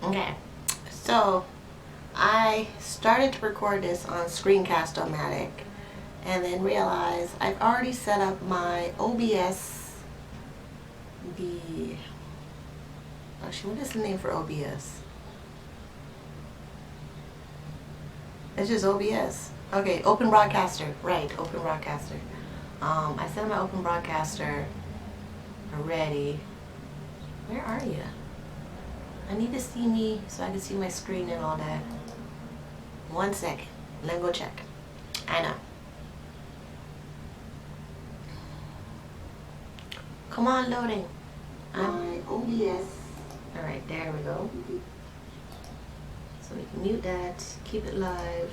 Okay, so I started to record this on Screencast-O-Matic and then realized I've already set up my OBS. Actually, what is the name for OBS? It's just OBS. Okay, Open Broadcaster. Right, Open Broadcaster. I set up my Open Broadcaster already. Where are you? I need to see me so I can see my screen and all that. 1 second. Let me go check. I know. Come on, loading. I'm OBS. Alright, there we go. So we can mute that, keep it live.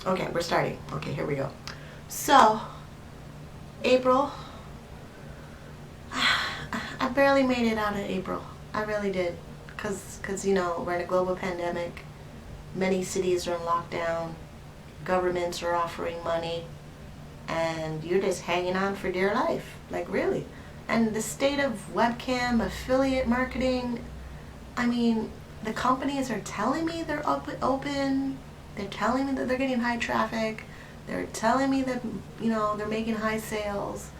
Okay, we're starting. Okay, here we go. So, April, I barely made it out of April. I really did. Because, you know, we're in a global pandemic. Many cities are in lockdown. Governments are offering money. And you're just hanging on for dear life. Like, really. And the state of webcam affiliate marketing, I mean, the companies are telling me they're open. They're telling me that they're getting high traffic. They're telling me that, you know, they're making high sales.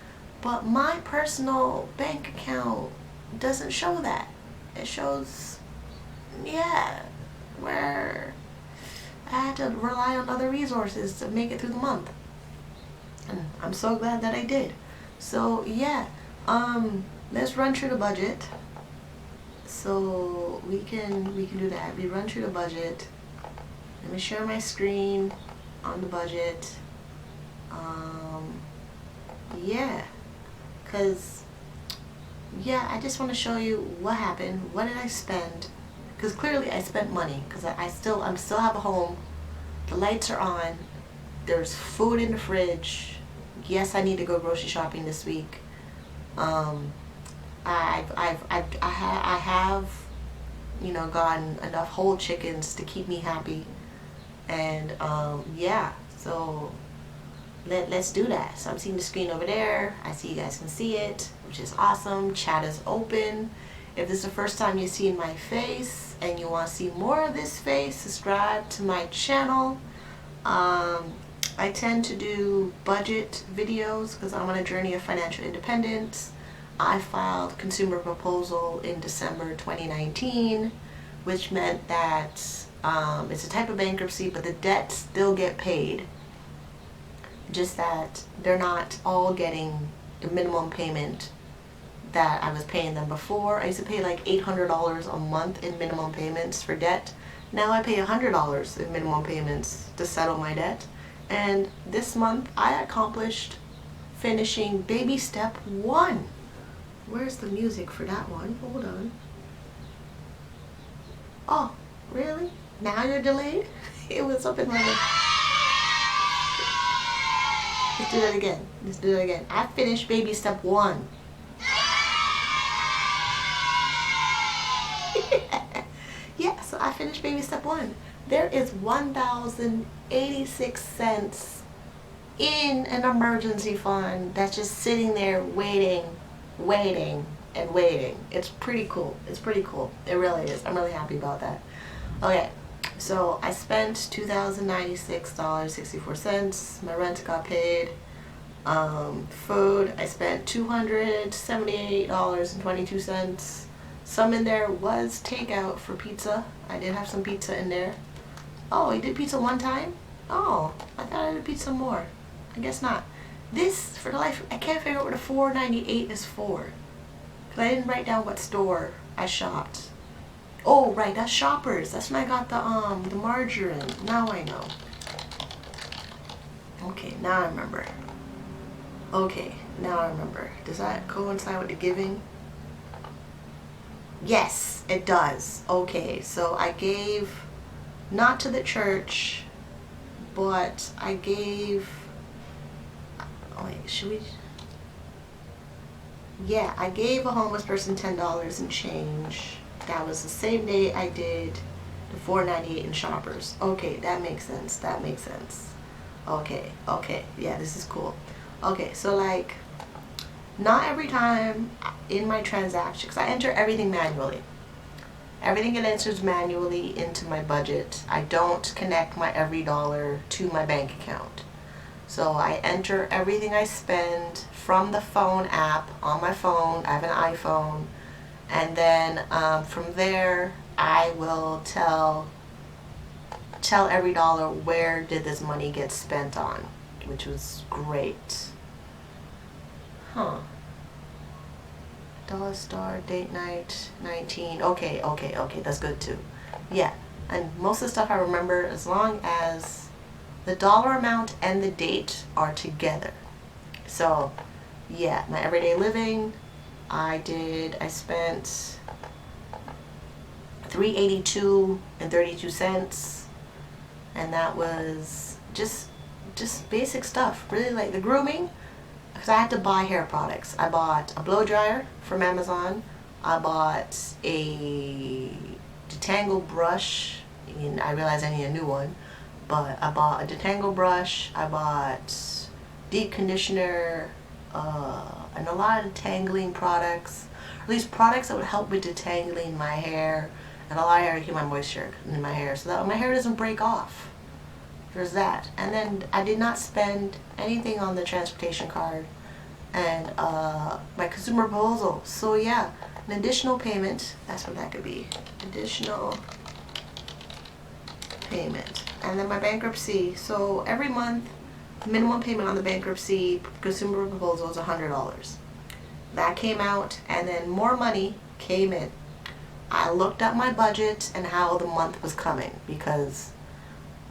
But my personal bank account doesn't show that. It shows, yeah, where I had to rely on other resources to make it through the month. And I'm so glad that I did. So, yeah, let's run through the budget. So we can do that. We run through the budget. Let me share my screen on the budget. Yeah, because, yeah, I just want to show you what happened. What did I spend? Because clearly I spent money, because I still have a home. The lights are on. There's food in the fridge. Yes, I need to go grocery shopping this week. I have, you know, gotten enough whole chickens to keep me happy. And yeah, so let's do that. So I'm seeing the screen over there. I see you guys can see it, which is awesome. Chat is open. If this is the first time you've seen my face and you want to see more of this face, subscribe to my channel. I tend to do budget videos because I'm on a journey of financial independence. I filed consumer proposal in December 2019, which meant that it's a type of bankruptcy, but the debts still get paid. Just that they're not all getting the minimum payment that I was paying them before. I used to pay like $800 a month in minimum payments for debt. Now I pay $100 in minimum payments to settle my debt. And this month I accomplished finishing baby step 1. Where's the music for that one? Hold on. Oh, really? Now you're delayed? It was up in my head. Let's do that again. Let's do that again. I finished baby step 1. Yeah, so I finished baby step 1. There is 1,086 cents in an emergency fund that's just sitting there waiting. It's pretty cool. It's pretty cool. It really is. I'm really happy about that. Okay, so I spent $2,096.64. My rent got paid. Food, I spent $278.22. Some in there was takeout for pizza. I did have some pizza in there. Oh, you did pizza one time? Oh, I thought I did pizza more. I guess not. This, for the life, I can't figure out what the $4.98 is for. Because I didn't write down what store I shopped. Oh, right, that's Shoppers. That's when I got the margarine. Now I know. Okay, now I remember. Okay, now I remember. Does that coincide with the giving? Yes, it does. Okay, so I gave, not to the church, but I gave, oh wait, should we? Yeah, I gave a homeless person $10 and change. That was the same day I did the $4.98 in Shoppers. Okay, that makes sense. That makes sense. Okay, yeah, this is cool. Okay, so like not every time in my transaction, because I enter everything manually. Everything get entered manually into my budget. I don't connect my every dollar to my bank account. So I enter everything I spend from the phone app on my phone. I have an iPhone. And then from there, I will tell every dollar where did this money get spent on, which was great. Huh. Dollar Star, date night, 19. Okay, that's good too. Yeah, and most of the stuff I remember as long as the dollar amount and the date are together. So, yeah, my everyday living, I spent $3.82.32, and that was just basic stuff. Really, like the grooming, because I had to buy hair products. I bought a blow dryer from Amazon. I bought a detangle brush. I realized I need a new one, but I bought a detangle brush. I bought deep conditioner, and a lot of detangling products. At least products that would help with detangling my hair, and a lot of hair to keep my moisture in my hair so that my hair doesn't break off. There's that. And then I did not spend anything on the transportation card and my consumer proposal. So yeah, an additional payment, that's what that could be. Additional payment. And then my bankruptcy. So every month, minimum payment on the bankruptcy consumer proposal is $100. That came out, and then more money came in. I looked at my budget and how the month was coming, because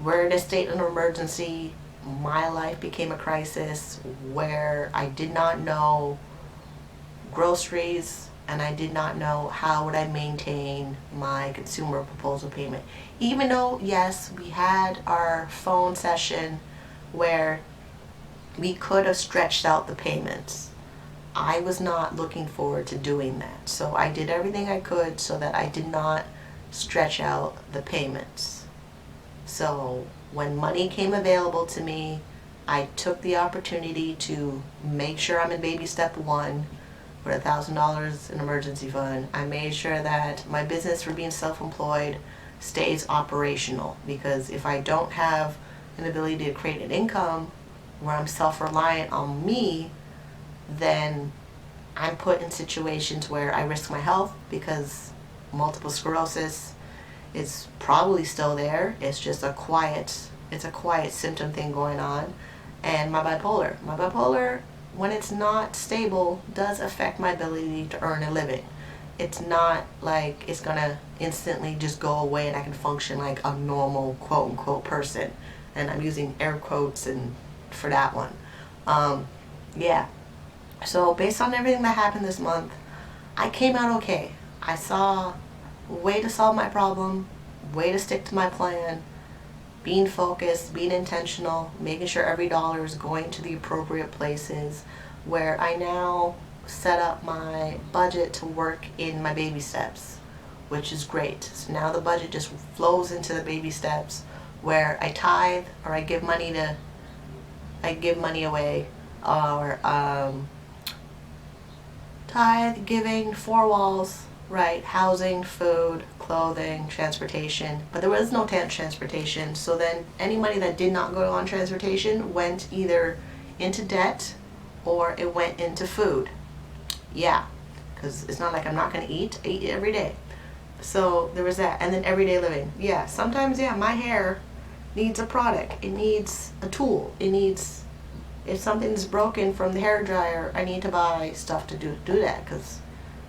we're in a state of emergency. My life became a crisis where I did not know groceries, and I did not know how would I maintain my consumer proposal payment. Even though, yes, we had our phone session where we could have stretched out the payments, I was not looking forward to doing that. So I did everything I could so that I did not stretch out the payments. So when money came available to me, I took the opportunity to make sure I'm in baby step 1 with $1,000 in emergency fund. I made sure that my business for being self-employed stays operational, because if I don't have an ability to create an income where I'm self-reliant on me, then I'm put in situations where I risk my health, because multiple sclerosis is probably still there. It's just a quiet symptom thing going on. And my bipolar, when it's not stable, does affect my ability to earn a living. It's not like it's gonna instantly just go away and I can function like a normal quote unquote person. And I'm using air quotes and for that one. Yeah. So based on everything that happened this month, I came out okay. I saw a way to solve my problem, way to stick to my plan, being focused, being intentional, making sure every dollar is going to the appropriate places, where I now set up my budget to work in my baby steps, which is great. So now the budget just flows into the baby steps, where I tithe, or I give money away, or tithe, giving, 4 walls, right, housing, food, clothing, transportation. But there was no transportation, so then any money that did not go on transportation went either into debt or it went into food. Yeah, because it's not like I'm not going to eat. I eat every day. So there was that. And then everyday living. Yeah, sometimes, yeah, my hair needs a product. It needs a tool. It needs, if something's broken from the hair dryer, I need to buy stuff to do that, because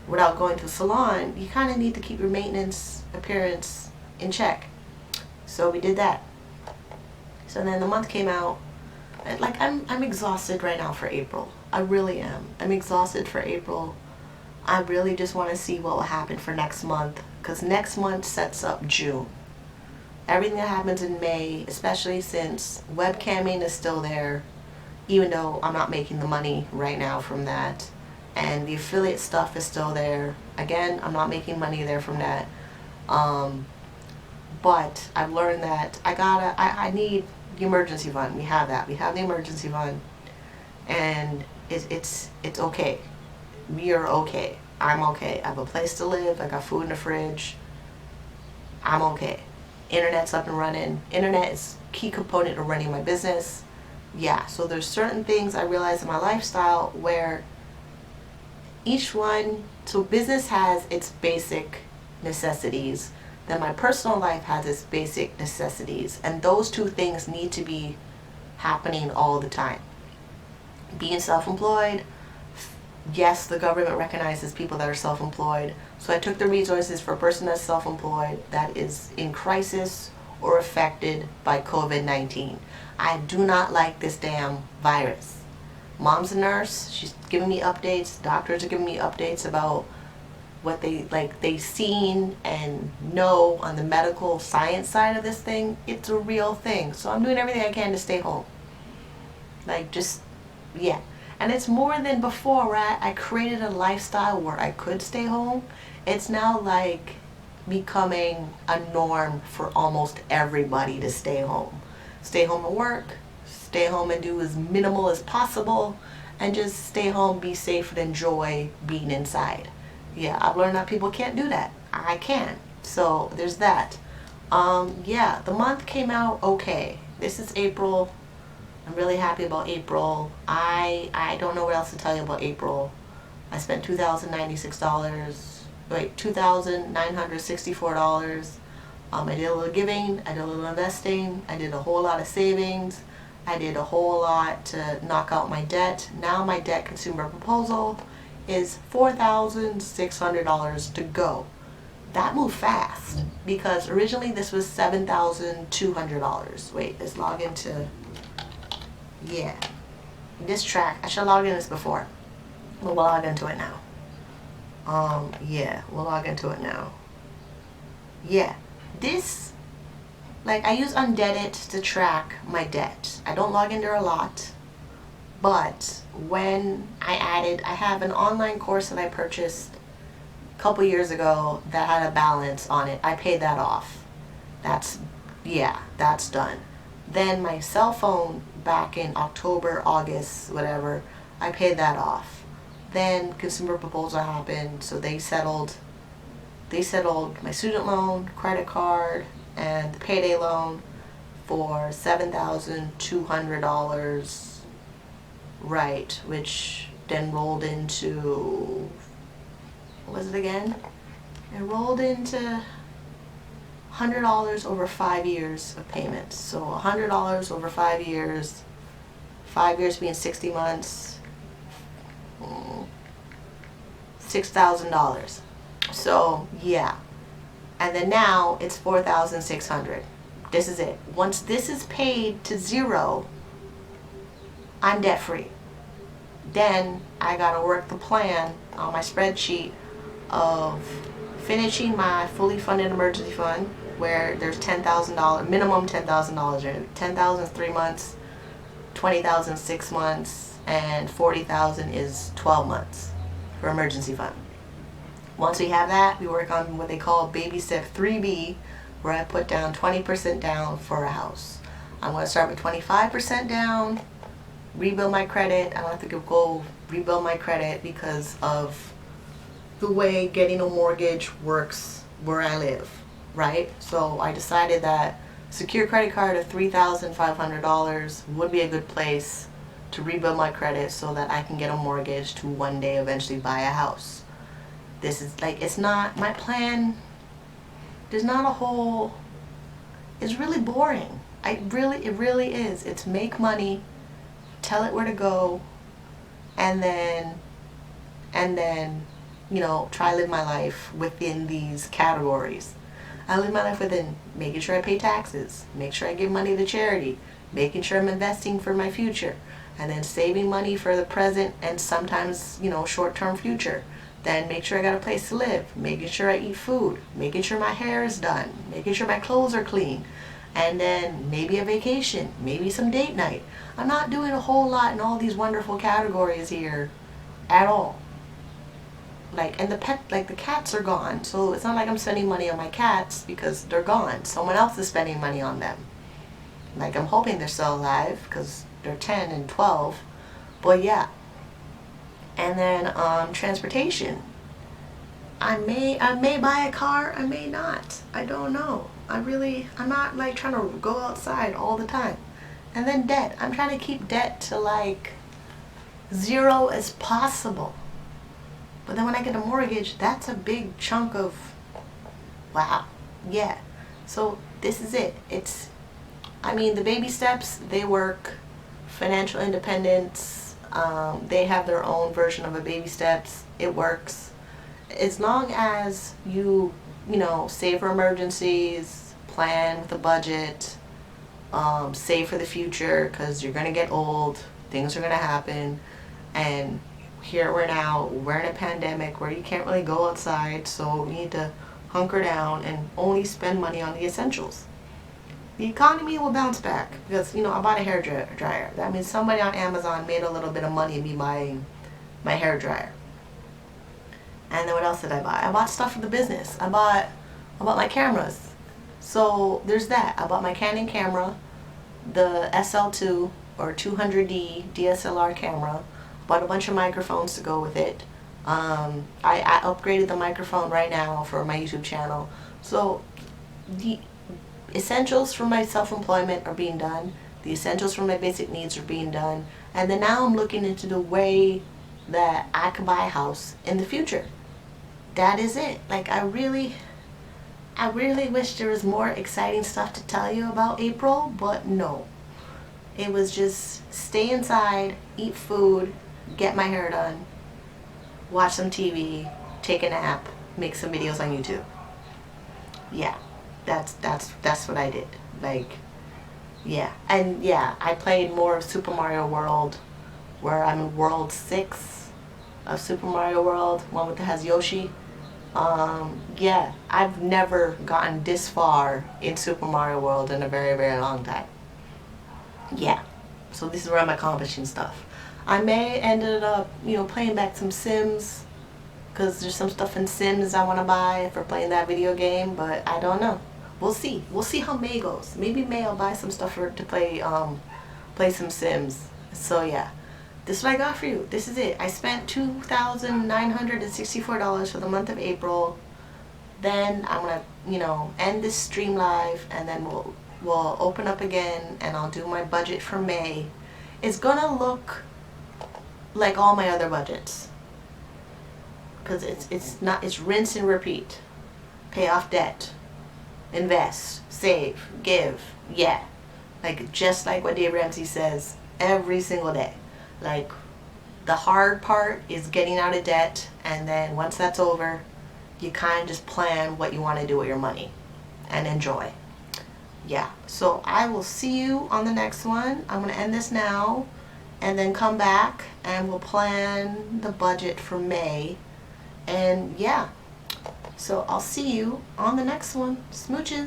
without going to the salon, you kind of need to keep your maintenance appearance in check. So we did that. So then the month came out, and like I'm exhausted right now for April. I really am. I'm exhausted for April. I really just want to see what will happen for next month, because next month sets up June. Everything that happens in May, especially since webcamming is still there, even though I'm not making the money right now from that, and the affiliate stuff is still there. Again, I'm not making money there from that. But I've learned that I need the emergency fund. We have that. We have the emergency fund, and it's okay. We are okay. I'm okay. I have a place to live. I got food in the fridge. I'm okay. Internet's up and running. Internet is a key component of running my business. Yeah, so there's certain things I realize in my lifestyle where each one, so business has its basic necessities, then my personal life has its basic necessities, and those two things need to be happening all the time. Being self-employed, yes, the government recognizes people that are self-employed, so I took the resources for a person that's self-employed that is in crisis or affected by COVID-19. I do not like this damn virus. Mom's a nurse. She's giving me updates. Doctors are giving me updates about what they seen and know on the medical science side of this thing. It's a real thing. So I'm doing everything I can to stay home. Yeah. And it's more than before, right? I created a lifestyle where I could stay home. It's now like becoming a norm for almost everybody to stay home. Stay home and work, stay home and do as minimal as possible, and just stay home, be safe, and enjoy being inside. Yeah, I've learned that people can't do that. I can. So there's that. Yeah, the month came out okay. This is April. I'm really happy about April. I don't know what else to tell you about April. I spent $2,964. I did a little giving, I did a little investing, I did a whole lot of savings, I did a whole lot to knock out my debt. Now my debt consumer proposal is $4,600 to go. That moved fast because originally this was $7,200. Wait, let's log into, yeah, this track. I should log in this before, but we'll log into it now. Yeah, we'll log into it now. Yeah. This, like, I use Undeadit to track my debt. I don't log in there a lot, but when I have an online course that I purchased a couple years ago that had a balance on it. I paid that off. That's done. Then my cell phone back in October, August, whatever, I paid that off. Then consumer proposal happened, so they settled my student loan, credit card, and the payday loan for $7,200, right, which then rolled into, what was it again? It rolled into $100 over 5 years of payments. So $100 over 5 years, 5 years being 60 months, $6,000. So yeah, and then now it's $4,600. This is it. Once this is paid to zero, I'm debt free. Then I gotta work the plan on my spreadsheet of finishing my fully funded emergency fund, where there's $10,000 minimum, $10,000 in it. $10,000 is 3 months, $20,000 6 months, and $40,000 is 12 months for emergency fund. Once we have that, we work on what they call baby step 3B, where I put down 20% down for a house. I'm going to start with 25% down, rebuild my credit. I don't have to go rebuild my credit because of the way getting a mortgage works where I live, right? So I decided that secure credit card of $3,500 would be a good place to rebuild my credit so that I can get a mortgage to one day eventually buy a house. This is like, it's not my plan. There's not a whole, it's really boring. It really is. It's make money, tell it where to go, and then, you know, try to live my life within these categories. I live my life within making sure I pay taxes, make sure I give money to charity, making sure I'm investing for my future, and then saving money for the present and sometimes, you know, short-term future. Then make sure I got a place to live, making sure I eat food, making sure my hair is done, making sure my clothes are clean, and then maybe a vacation, maybe some date night. I'm not doing a whole lot in all these wonderful categories here at all. Like, and the cats are gone, so it's not like I'm spending money on my cats because they're gone. Someone else is spending money on them. Like, I'm hoping they're still alive because they're 10 and 12. But yeah. And then transportation. I may buy a car, I may not. I don't know. I'm not like trying to go outside all the time. And then debt. I'm trying to keep debt to like zero as possible. But then when I get a mortgage, that's a big chunk of, wow, yeah. So this is it. The baby steps, they work. Financial independence, they have their own version of a baby steps. It works. As long as you save for emergencies, plan with a budget, save for the future, because you're going to get old, things are going to happen, and here we're in a pandemic where you can't really go outside, so you need to hunker down and only spend money on the essentials. The economy will bounce back because, I bought a hair dryer. That means somebody on Amazon made a little bit of money me buying my hair dryer. And then what else did I buy? I bought stuff for the business. I bought my cameras. So there's that. I bought my Canon camera, the SL2 or 200D DSLR camera. Bought a bunch of microphones to go with it. I upgraded the microphone right now for my YouTube channel. So the essentials for my self-employment are being done. The essentials for my basic needs are being done. And then now I'm looking into the way that I can buy a house in the future. That is it. Like I really wish there was more exciting stuff to tell you about April, but no. It was just stay inside, eat food, get my hair done, watch some TV, take a nap, make some videos on YouTube. Yeah, that's what I did. Like, yeah. And yeah, I played more of Super Mario World, where I'm in World 6 of Super Mario World, one that has Yoshi. Yeah, I've never gotten this far in Super Mario World in a very, very long time. Yeah, so this is where I'm accomplishing stuff. I may ended up, playing back some Sims, because there's some stuff in Sims I want to buy for playing that video game, but I don't know. We'll see. We'll see how May goes. Maybe May I'll buy some stuff to play some Sims. So yeah. This is what I got for you. This is it. I spent $2,964 for the month of April. Then I'm gonna, end this stream live, and then we'll open up again, and I'll do my budget for May. It's gonna look like all my other budgets, because it's rinse and repeat. Pay off debt, invest, save, give. Yeah, like just like what Dave Ramsey says every single day. Like, the hard part is getting out of debt, and then once that's over, you kind of just plan what you want to do with your money and enjoy. Yeah, so I will see you on the next one. I'm going to end this now and then come back and we'll plan the budget for May. And yeah, so I'll see you on the next one. Smooches.